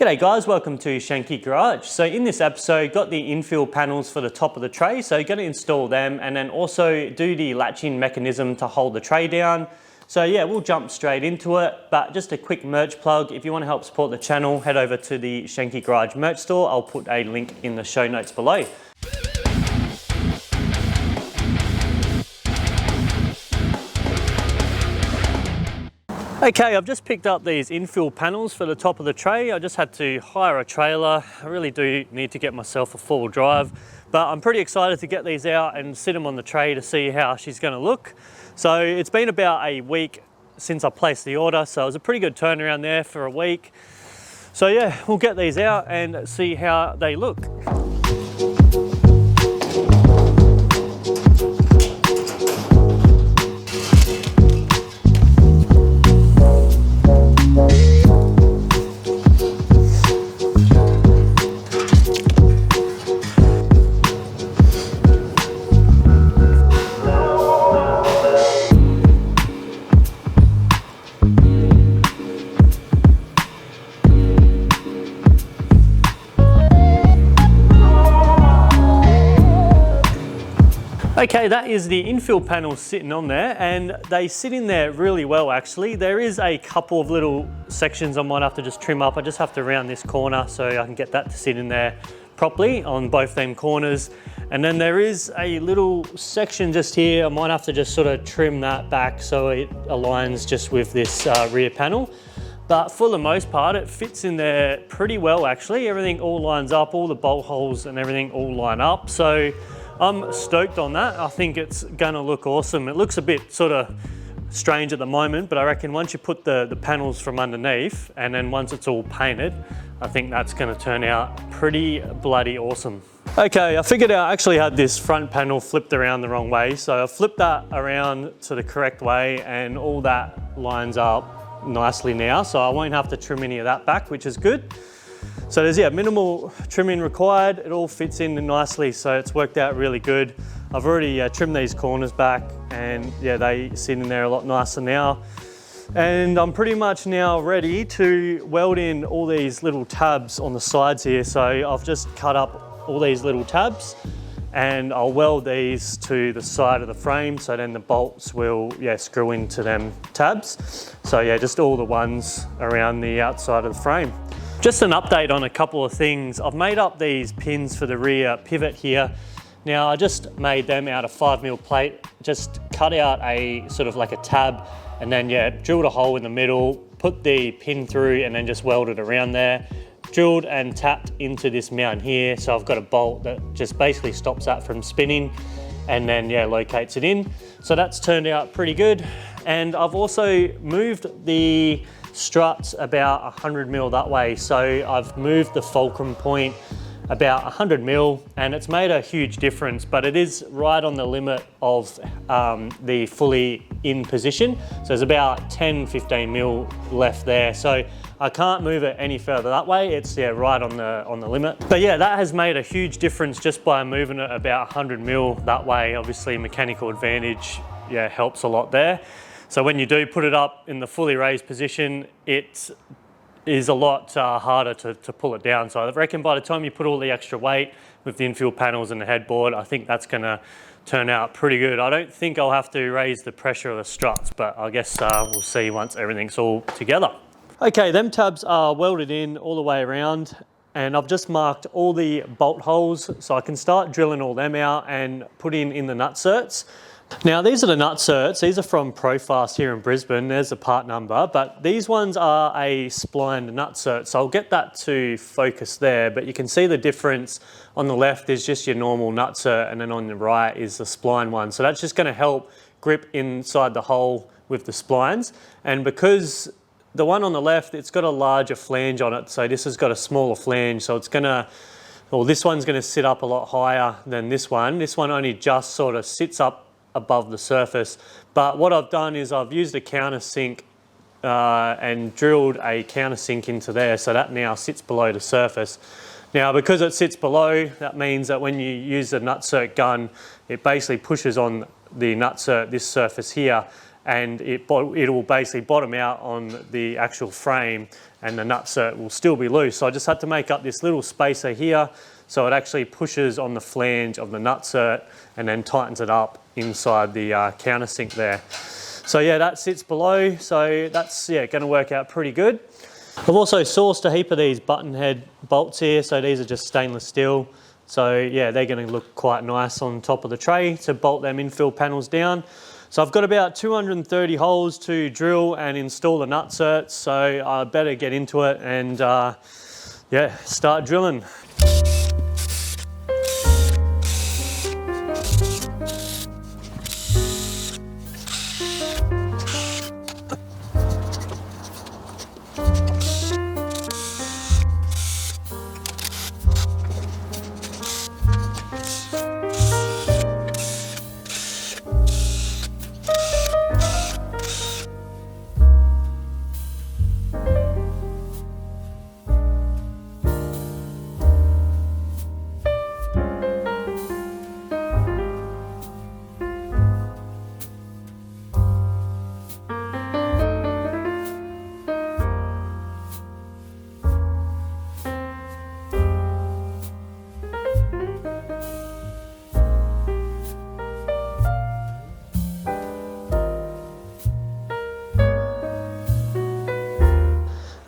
G'day guys, welcome to Shenke Garage. So in this episode, got the infill panels for the top of the tray, so going to install them and then also do the latching mechanism to hold the tray down. So yeah, we'll jump straight into it, but just a quick merch plug. If you want to help support the channel, head over to the Shenke Garage merch store. I'll put a link in the show notes below. Okay, I've just picked up these infill panels for the top of the tray. I just had to hire a trailer. I really do need to get myself a four-wheel drive, but I'm pretty excited to get these out and sit them on the tray to see how she's going to look. So it's been about a week since I placed the order, so it was a pretty good turnaround there for a week. So yeah, we'll get these out and see how they look. Okay, that is the infill panel sitting on there, and they sit in there really well actually. There is a couple of little sections I might have to just trim up. I just have to round this corner so I can get that to sit in there properly on both them corners. And then there is a little section just here. I might have to just sort of trim that back so it aligns just with this rear panel. But for the most part, it fits in there pretty well actually. Everything all lines up, all the bolt holes and everything all line up. So I'm stoked on that. I think it's gonna look awesome. It looks a bit sort of strange at the moment, but I reckon once you put the panels from underneath and then once it's all painted, I think that's gonna turn out pretty bloody awesome. Okay, I figured out I actually had this front panel flipped around the wrong way. So I flipped that around to the correct way and all that lines up nicely now. So I won't have to trim any of that back, which is good. So there's minimal trimming required. It all fits in nicely, so it's worked out really good. I've already trimmed these corners back and yeah, they sit in there a lot nicer now. And I'm pretty much now ready to weld in all these little tabs on the sides here. So I've just cut up all these little tabs and I'll weld these to the side of the frame, so then the bolts will screw into them tabs. So yeah, just all the ones around the outside of the frame. Just an update on a couple of things. I've made up these pins for the rear pivot here. Now I just made them out of 5mm plate, just cut out a sort of like a tab and then drilled a hole in the middle, put the pin through and then just welded around there. Drilled and tapped into this mount here. So I've got a bolt that just basically stops that from spinning and then locates it in. So that's turned out pretty good. And I've also moved the struts about 100mm that way. So I've moved the fulcrum point about 100mm and it's made a huge difference, but it is right on the limit of the fully in position. So there's about 10-15mm left there. So I can't move it any further that way. It's right on the limit. But yeah, that has made a huge difference just by moving it about 100mm that way. Obviously mechanical advantage helps a lot there. So when you do put it up in the fully raised position, it is a lot harder to pull it down. So I reckon by the time you put all the extra weight with the infill panels and the headboard, I think that's gonna turn out pretty good. I don't think I'll have to raise the pressure of the struts, but I guess we'll see once everything's all together. Okay, them tabs are welded in all the way around and I've just marked all the bolt holes so I can start drilling all them out and put in the Nutserts. Now these are the Nutserts. These are from Profast here in Brisbane. There's the part number, but these ones are a splined Nutsert. So I'll get that to focus there, but you can see the difference. On the left is just your normal Nutsert and then on the right is the spline one. So that's just gonna help grip inside the hole with the splines. And because the one on the left, it's got a larger flange on it. So this has got a smaller flange. So it's this one's gonna sit up a lot higher than this one. This one only just sort of sits up above the surface. But what I've done is I've used a countersink and drilled a countersink into there, so that now sits below the surface. Now because it sits below, that means that when you use the Nutsert gun, it basically pushes on the Nutsert, this surface here, and it will basically bottom out on the actual frame and the nutsert will still be loose. So I just had to make up this little spacer here so it actually pushes on the flange of the nutsert and then tightens it up inside the countersink there. So yeah, that sits below, so that's going to work out pretty good. I've also sourced a heap of these button head bolts here, so these are just stainless steel. So yeah, they're going to look quite nice on top of the tray to bolt them infill panels down. So I've got about 230 holes to drill and install the nutserts, so I better get into it and yeah, start drilling.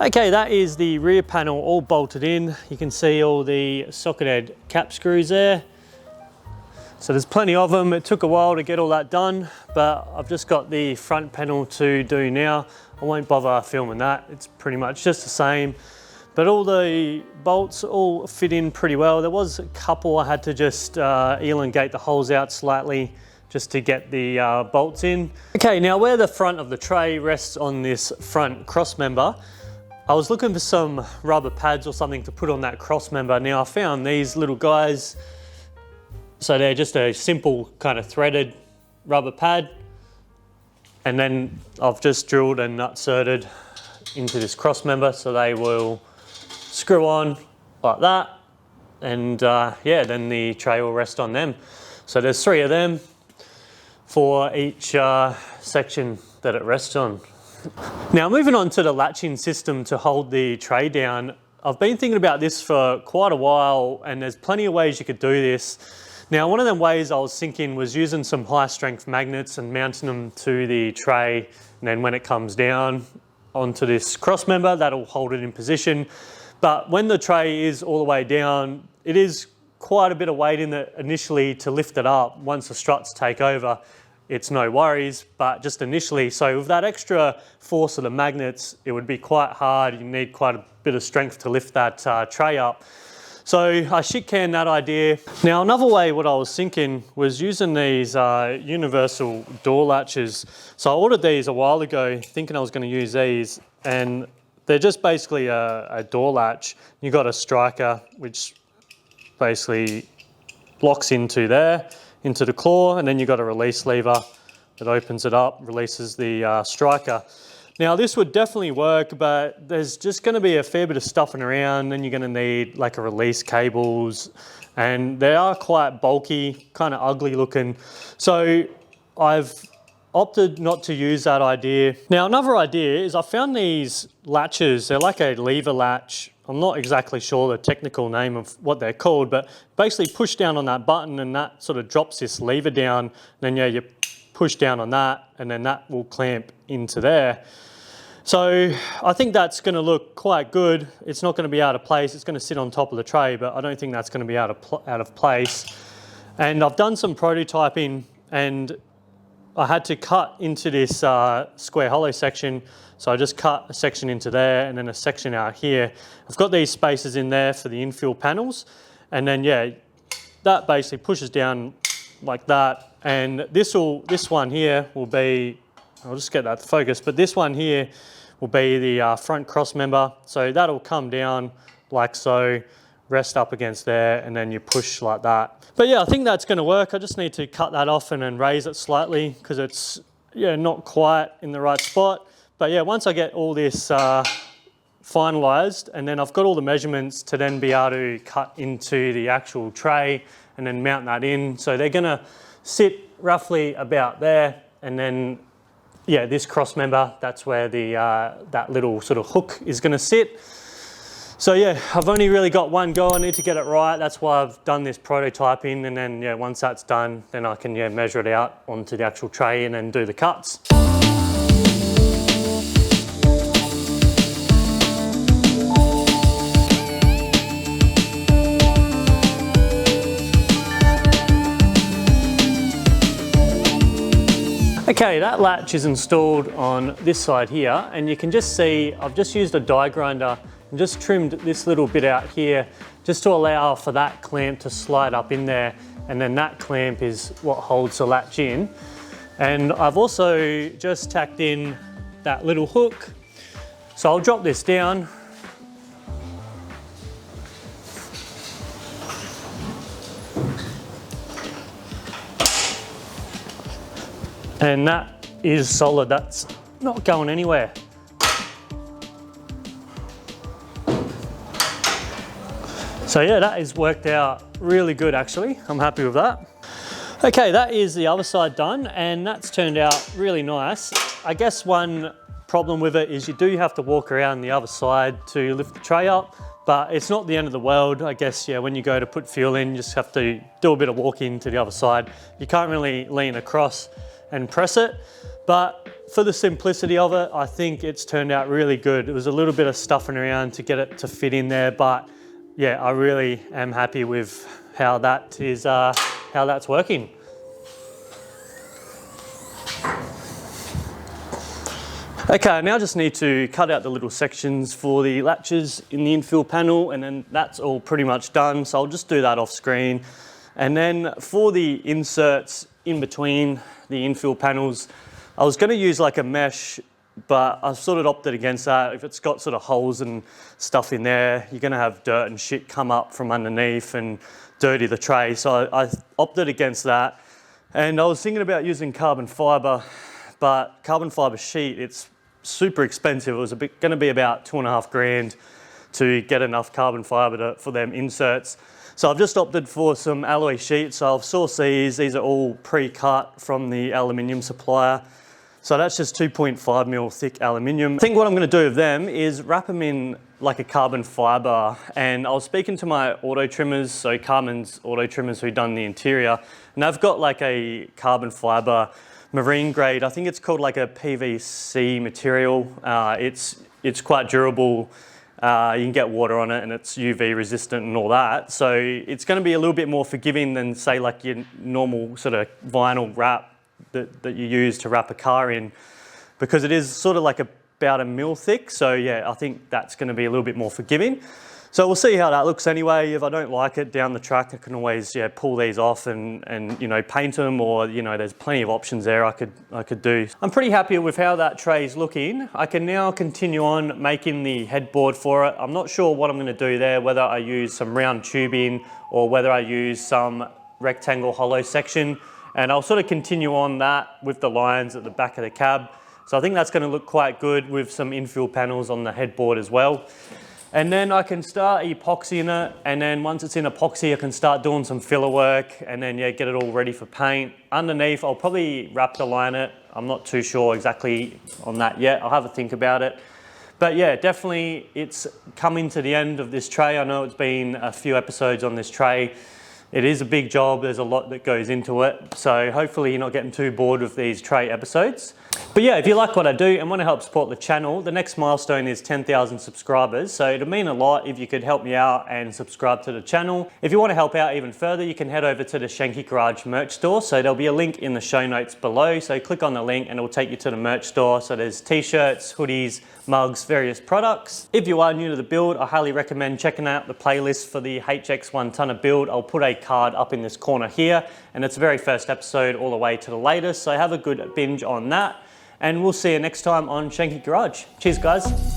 Okay, that is the rear panel all bolted in. You can see all the socket head cap screws there. So there's plenty of them. It took a while to get all that done, but I've just got the front panel to do now. I won't bother filming that. It's pretty much just the same, but all the bolts all fit in pretty well. There was a couple I had to just elongate the holes out slightly just to get the bolts in. Okay, now where the front of the tray rests on this front cross member, I was looking for some rubber pads or something to put on that cross member. Now I found these little guys. So they're just a simple kind of threaded rubber pad. And then I've just drilled and nutserted into this cross member so they will screw on like that. And yeah, then the tray will rest on them. So there's 3 of them for each section that it rests on. Now moving on to the latching system to hold the tray down, I've been thinking about this for quite a while and there's plenty of ways you could do this. Now one of them ways I was thinking was using some high strength magnets and mounting them to the tray, and then when it comes down onto this cross member, that'll hold it in position. But when the tray is all the way down, it is quite a bit of weight in it initially to lift it up. Once the struts take over, it's no worries, but just initially, so with that extra force of the magnets, it would be quite hard. You need quite a bit of strength to lift that tray up. So I shit canned that idea. Now another way what I was thinking was using these universal door latches. So I ordered these a while ago thinking I was going to use these, and they're just basically a door latch. You've got a striker which basically locks into there, into the claw, and then you've got a release lever that opens it up, releases the striker. Now this would definitely work, but there's just going to be a fair bit of stuffing around. Then you're going to need like a release cables, and they are quite bulky, kind of ugly looking. So I've opted not to use that idea. Now another idea is I found these latches. They're like a lever latch. I'm not exactly sure the technical name of what they're called, but basically push down on that button and that sort of drops this lever down. And then yeah, you push down on that and then that will clamp into there. So I think that's going to look quite good. It's not going to be out of place. It's going to sit on top of the tray, but I don't think that's going to be out of place. And I've done some prototyping and I had to cut into this square hollow section. So I just cut a section into there and then a section out here. I've got these spaces in there for the infill panels. And then yeah, that basically pushes down like that. And this one here will be, I'll just get that to focus, but this one here will be the front cross member. So that'll come down like so, rest up against there, and then you push like that. But yeah, I think that's gonna work. I just need to cut that off and then raise it slightly because it's not quite in the right spot. But yeah, once I get all this finalized, and then I've got all the measurements to then be able to cut into the actual tray and then mount that in. So they're gonna sit roughly about there, and then yeah, this cross member, that's where the that little sort of hook is going to sit. So yeah, I've only really got one go. I need to get it right. That's why I've done this prototyping, and then yeah, once that's done, then I can measure it out onto the actual tray and then do the cuts. Okay, that latch is installed on this side here, and you can just see I've just used a die grinder and just trimmed this little bit out here just to allow for that clamp to slide up in there, and then that clamp is what holds the latch in. And I've also just tacked in that little hook. So I'll drop this down. And that is solid, that's not going anywhere. So yeah, that has worked out really good actually. I'm happy with that. Okay, that is the other side done, and that's turned out really nice. I guess one problem with it is you do have to walk around the other side to lift the tray up, but it's not the end of the world. I guess, yeah, when you go to put fuel in, you just have to do a bit of walking to the other side. You can't really lean across and press it, but for the simplicity of it, I think it's turned out really good. It was a little bit of stuffing around to get it to fit in there, but yeah, I really am happy with how that is, how that's working. Okay, I now just need to cut out the little sections for the latches in the infill panel, and then that's all pretty much done. So I'll just do that off screen. And then for the inserts in between the infill panels, I was going to use like a mesh, but I've sort of opted against that. If it's got sort of holes and stuff in there, you're going to have dirt and shit come up from underneath and dirty the tray. So I opted against that. And I was thinking about using carbon fiber, but carbon fiber sheet, it's super expensive. It was going to be about $2.5 grand to get enough carbon fiber for them inserts. So I've just opted for some alloy sheets. So I've sourced these. These are all pre-cut from the aluminium supplier. So that's just 2.5mm thick aluminium. I think what I'm going to do with them is wrap them in like a carbon fiber. And I was speaking to my auto trimmers, so Carmen's auto trimmers who done the interior, and they've got like a carbon fiber marine grade. I think it's called like a PVC material. It's quite durable. You can get water on it, and it's UV resistant and all that. So it's going to be a little bit more forgiving than say like your normal sort of vinyl wrap that you use to wrap a car in, because it is sort of like about 1mm thick. So yeah, I think that's going to be a little bit more forgiving. So we'll see how that looks anyway. If I don't like it down the track, I can always pull these off and paint them, or there's plenty of options there I could do. I'm pretty happy with how that tray is looking. I can now continue on making the headboard for it. I'm not sure what I'm going to do there, whether I use some round tubing or whether I use some rectangle hollow section, and I'll sort of continue on that with the lines at the back of the cab. So I think that's going to look quite good with some infill panels on the headboard as well. And then I can start epoxying it, and then once it's in epoxy, I can start doing some filler work, and then get it all ready for paint. Underneath, I'll probably Raptor line it. I'm not too sure exactly on that yet. I'll have a think about it. But yeah, definitely it's coming to the end of this tray. I know it's been a few episodes on this tray. It is a big job. There's a lot that goes into it. So hopefully you're not getting too bored with these tray episodes. But yeah, if you like what I do and want to help support the channel, the next milestone is 10,000 subscribers. So it'd mean a lot if you could help me out and subscribe to the channel. If you want to help out even further, you can head over to the Shenke Garage merch store. So there'll be a link in the show notes below. So click on the link and it will take you to the merch store. So there's t-shirts, hoodies, mugs, various products. If you are new to the build, I highly recommend checking out the playlist for the HX1 tonner build. I'll put a card up in this corner here, and it's the very first episode all the way to the latest. So have a good binge on that. And we'll see you next time on Shenke Garage. Cheers, guys.